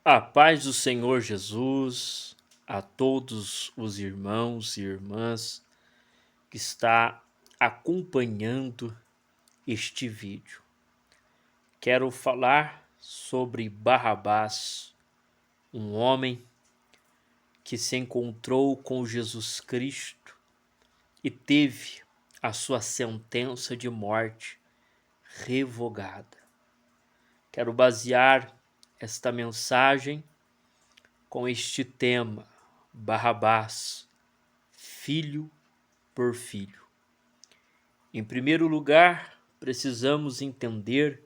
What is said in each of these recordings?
A paz do Senhor Jesus a todos os irmãos e irmãs que está acompanhando este vídeo. Quero falar sobre Barrabás, um homem que se encontrou com Jesus Cristo e teve a sua sentença de morte revogada. Quero basear esta mensagem com este tema: Barrabás, filho por filho. Em primeiro lugar, precisamos entender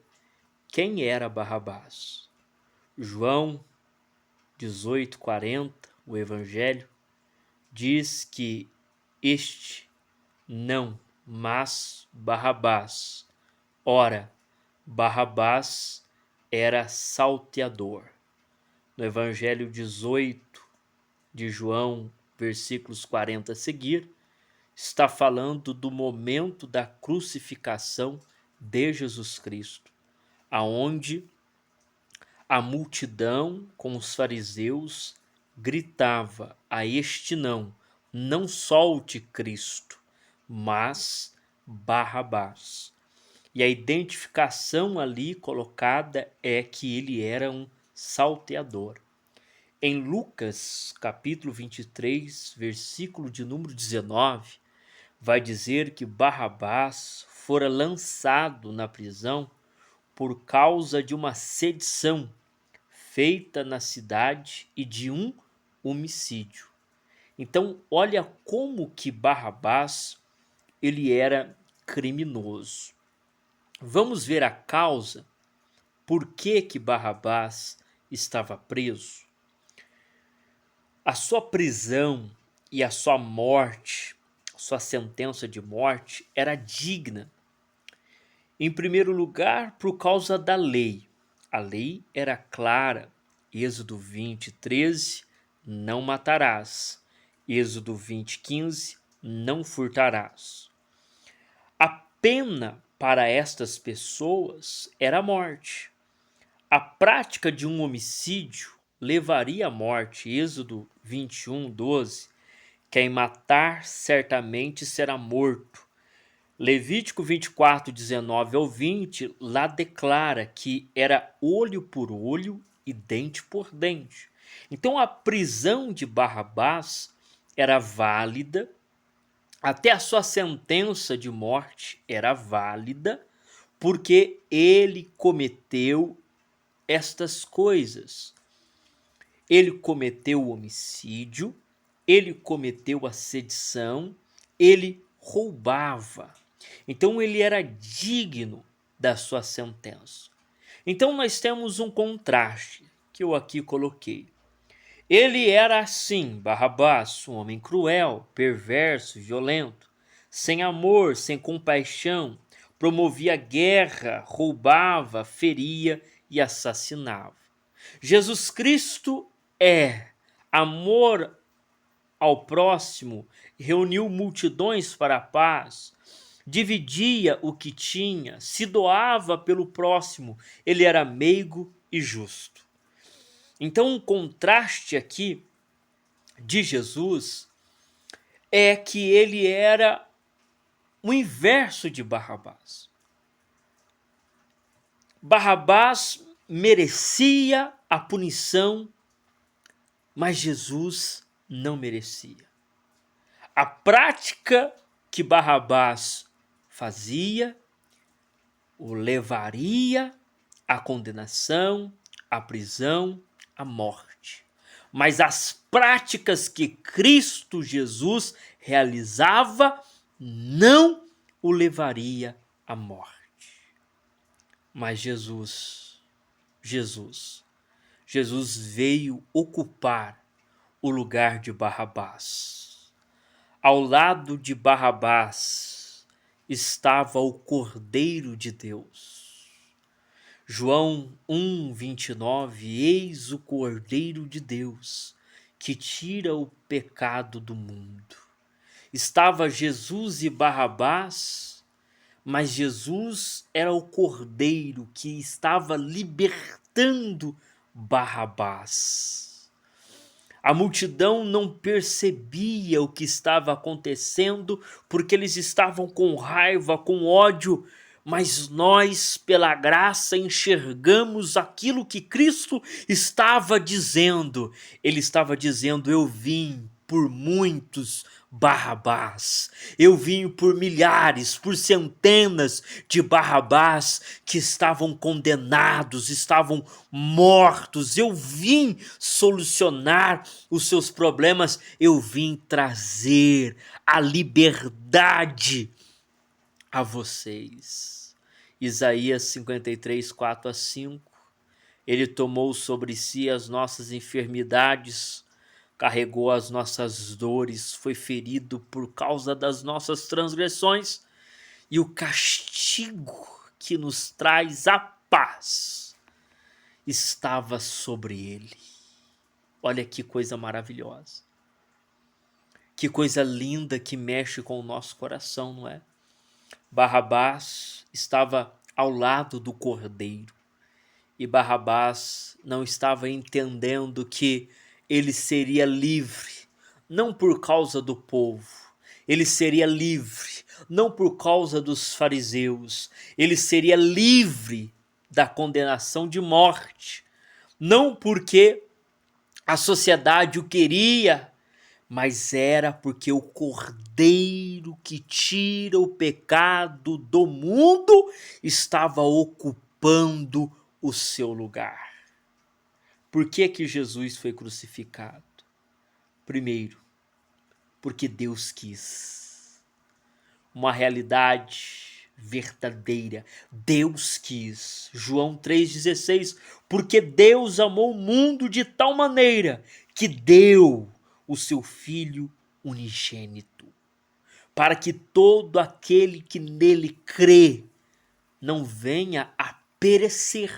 quem era Barrabás. João 18:40, o Evangelho, diz que este não, mas Barrabás. Ora, Barrabás era salteador. No Evangelho 18 de João, versículos 40 a seguir, está falando do momento da crucificação de Jesus Cristo, aonde a multidão com os fariseus gritava a este não solte Cristo, mas Barrabás. E a identificação ali colocada é que ele era um salteador. Em Lucas, capítulo 23, versículo de número 19, vai dizer que Barrabás fora lançado na prisão por causa de uma sedição feita na cidade e de um homicídio. Então, olha como que Barrabás ele era criminoso. Vamos ver a causa, por que Barrabás estava preso. A sua prisão e a sua morte, sua sentença de morte, era digna. Em primeiro lugar, por causa da lei. A lei era clara. Êxodo 20:13, não matarás. Êxodo 20:15, não furtarás. A pena para estas pessoas era a morte. A prática de um homicídio levaria à morte. Êxodo 21:12, quem matar certamente será morto. Levítico 24:19 ao 20, lá declara que era olho por olho e dente por dente. Então a prisão de Barrabás era válida, até a sua sentença de morte era válida, porque ele cometeu estas coisas. Ele cometeu o homicídio, ele cometeu a sedição, ele roubava. Então ele era digno da sua sentença. Então nós temos um contraste que eu aqui coloquei. Ele era assim, Barrabás, um homem cruel, perverso, violento, sem amor, sem compaixão, promovia guerra, roubava, feria e assassinava. Jesus Cristo é amor ao próximo, reuniu multidões para a paz, dividia o que tinha, se doava pelo próximo, ele era meigo e justo. Então, um contraste aqui de Jesus é que ele era o inverso de Barrabás. Barrabás merecia a punição, mas Jesus não merecia. A prática que Barrabás fazia o levaria à condenação, à prisão, à morte. Mas as práticas que Cristo Jesus realizava não o levaria à morte. Mas Jesus veio ocupar o lugar de Barrabás. Ao lado de Barrabás estava o Cordeiro de Deus. João 1:29, eis o Cordeiro de Deus, que tira o pecado do mundo. Estava Jesus e Barrabás, mas Jesus era o Cordeiro que estava libertando Barrabás. A multidão não percebia o que estava acontecendo porque eles estavam com raiva, com ódio, mas nós, pela graça, enxergamos aquilo que Cristo estava dizendo. Ele estava dizendo: eu vim por muitos Barrabás, eu vim por milhares, por centenas de Barrabás que estavam condenados, estavam mortos. Eu vim solucionar os seus problemas, eu vim trazer a liberdade a vocês. Isaías 53, 4 a 5. Ele tomou sobre si as nossas enfermidades, carregou as nossas dores, foi ferido por causa das nossas transgressões, e o castigo que nos traz a paz estava sobre ele. Olha que coisa maravilhosa. Que coisa linda que mexe com o nosso coração, não é? Barrabás estava ao lado do Cordeiro. E Barrabás não estava entendendo que ele seria livre, não por causa do povo. Ele seria livre, não por causa dos fariseus. Ele seria livre da condenação de morte, não porque a sociedade o queria, mas era porque o Cordeiro que tira o pecado do mundo estava ocupando o seu lugar. Por que que Jesus foi crucificado? Primeiro, porque Deus quis. Uma realidade verdadeira. Deus quis. João 3,16. Porque Deus amou o mundo de tal maneira que deu o seu Filho unigênito, para que todo aquele que nele crê não venha a perecer,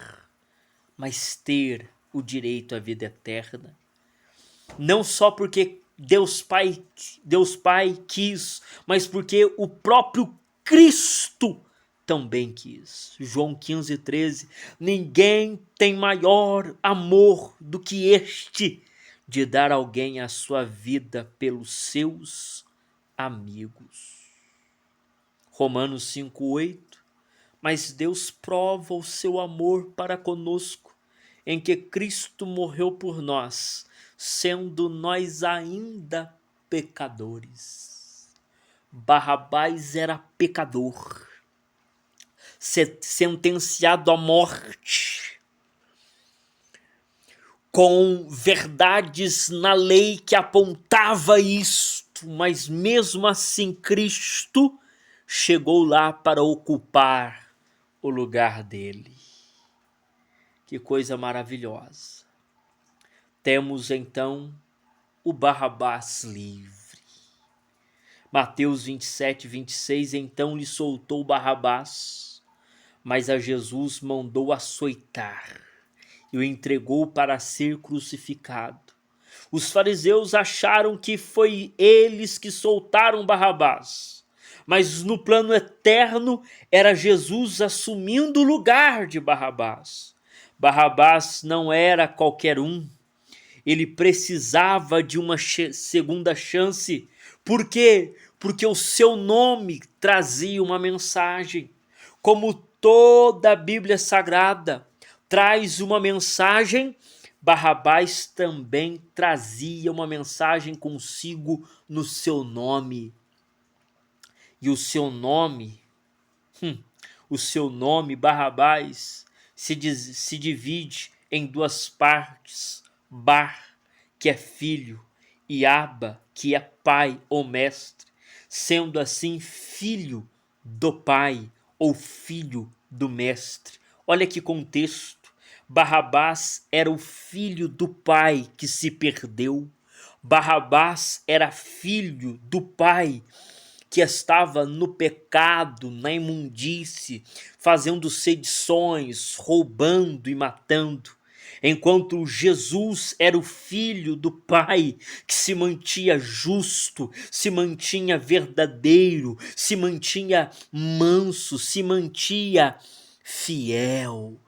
mas ter o direito à vida eterna. Não só porque Deus Pai quis, mas porque o próprio Cristo também quis. João 15,13. Ninguém tem maior amor do que este, de dar alguém a sua vida pelos seus amigos. Romanos 5,8. Mas Deus prova o seu amor para conosco, em que Cristo morreu por nós, sendo nós ainda pecadores. Barrabás era pecador, sentenciado à morte, com verdades na lei que apontava isto, mas mesmo assim Cristo chegou lá para ocupar o lugar dele. Que coisa maravilhosa. Temos então o Barrabás livre. Mateus 27:26. Então lhe soltou Barrabás, mas a Jesus mandou açoitar e o entregou para ser crucificado. Os fariseus acharam que foi eles que soltaram Barrabás, mas no plano eterno era Jesus assumindo o lugar de Barrabás. Barrabás não era qualquer um, ele precisava de uma segunda chance. Por quê? Porque o seu nome trazia uma mensagem. Como toda a Bíblia Sagrada traz uma mensagem, Barrabás também trazia uma mensagem consigo no seu nome. E o seu nome, Barrabás, se divide em duas partes. Bar, que é filho, e Aba, que é pai ou mestre, sendo assim filho do pai ou filho do mestre. Olha que contexto. Barrabás era o filho do pai que se perdeu. Barrabás era filho do pai que estava no pecado, na imundície, fazendo sedições, roubando e matando. Enquanto Jesus era o filho do Pai, que se mantinha justo, se mantinha verdadeiro, se mantinha manso, se mantinha fiel.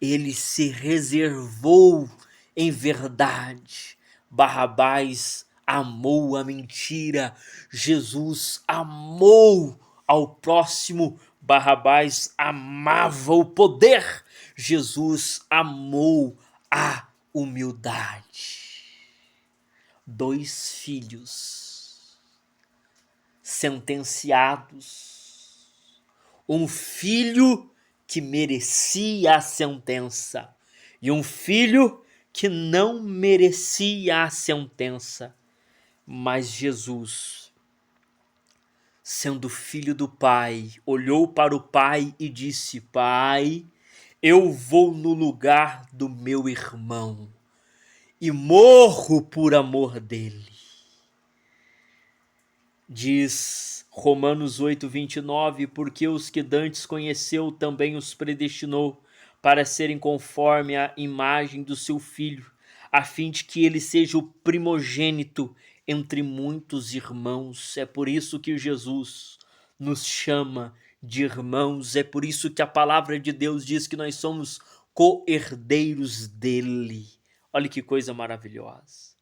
ele se reservou em verdade. Barrabás amou a mentira, Jesus amou ao próximo. Barrabás amava o poder, Jesus amou a humildade. Dois filhos sentenciados, um filho que merecia a sentença e um filho que não merecia a sentença. Mas Jesus, sendo filho do Pai, olhou para o Pai e disse: Pai, eu vou no lugar do meu irmão e morro por amor dele. Diz Romanos 8:29, porque os que dantes conheceu também os predestinou para serem conforme a imagem do seu Filho, a fim de que ele seja o primogênito entre muitos irmãos. É por isso que Jesus nos chama de irmãos, é por isso que a palavra de Deus diz que nós somos co-herdeiros dele. Olha que coisa maravilhosa.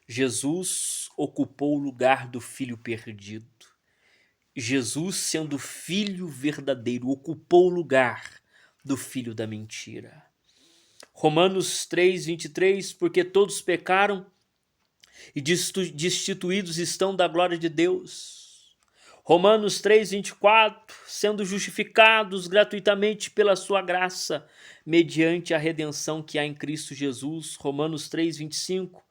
Jesus ocupou o lugar do filho perdido. Jesus, sendo filho verdadeiro, ocupou o lugar do filho da mentira. Romanos 3:23, porque todos pecaram e destituídos estão da glória de Deus. Romanos 3:24, sendo justificados gratuitamente pela sua graça, mediante a redenção que há em Cristo Jesus. Romanos 3:25,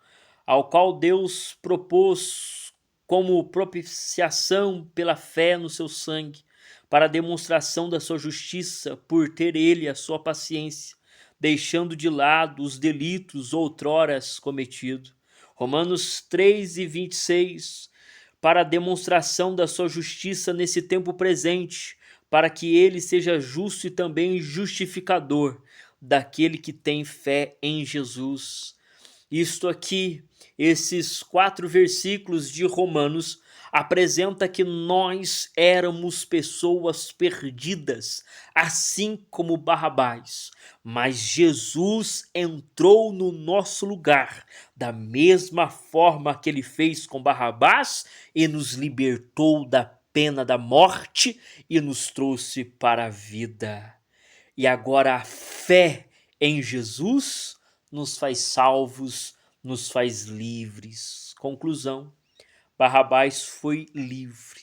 ao qual Deus propôs como propiciação pela fé no seu sangue, para a demonstração da sua justiça, por ter ele a sua paciência, deixando de lado os delitos outroras cometidos. Romanos 3:26, para a demonstração da sua justiça nesse tempo presente, para que ele seja justo e também justificador daquele que tem fé em Jesus. Isto aqui, esses 4 versículos de Romanos, apresenta que nós éramos pessoas perdidas, assim como Barrabás, mas Jesus entrou no nosso lugar, da mesma forma que ele fez com Barrabás, e nos libertou da pena da morte e nos trouxe para a vida. E agora a fé em Jesus nos faz salvos, nos faz livres. Conclusão: Barrabás foi livre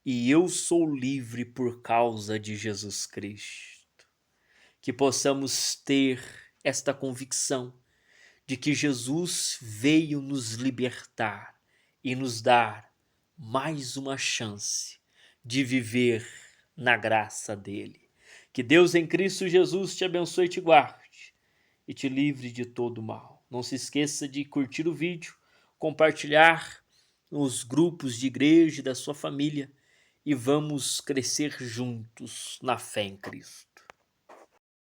e eu sou livre por causa de Jesus Cristo. Que possamos ter esta convicção de que Jesus veio nos libertar e nos dar mais uma chance de viver na graça dele. Que Deus em Cristo Jesus te abençoe e te guarde e te livre de todo mal. Não se esqueça de curtir o vídeo, compartilhar nos grupos de igreja e da sua família e vamos crescer juntos na fé em Cristo.